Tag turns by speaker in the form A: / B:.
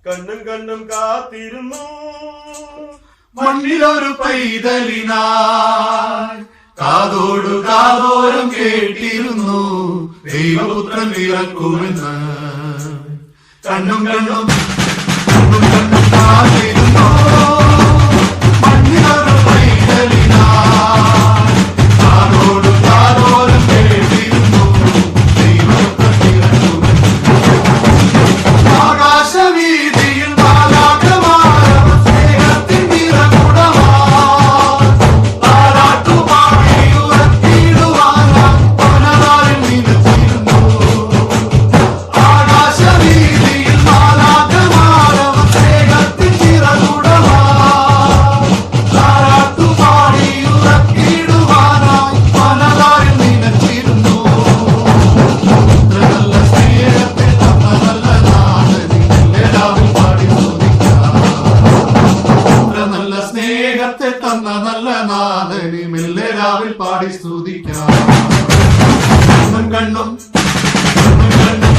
A: കണ്ണും കണ്ണും കാത്തിരുന്നു
B: മണ്ണിലൊരു പൈതലിനായി കാതോടു കാതോരം കേട്ടിരുന്നു ദൈവപുത്രൻ പിറക്കുമെന്ന്. കണ്ണും കണ്ണും കണ്ണും കണ്ണും കാത്തിരുന്നു മണ്ണിലൊരു പൈതലിനായി കാതോടു കാതോരം കേട്ടിരുന്നു ദൈവപുത്രൻ പിറക്കുമെന്ന്. ആകാശവീതിയിൽ തന്ന നല്ല നാഥനെ മെല്ലെ രാവിൽ പാടി സ്തുതിക്കാം. കണ്ണും കണ്ണും കണ്ണും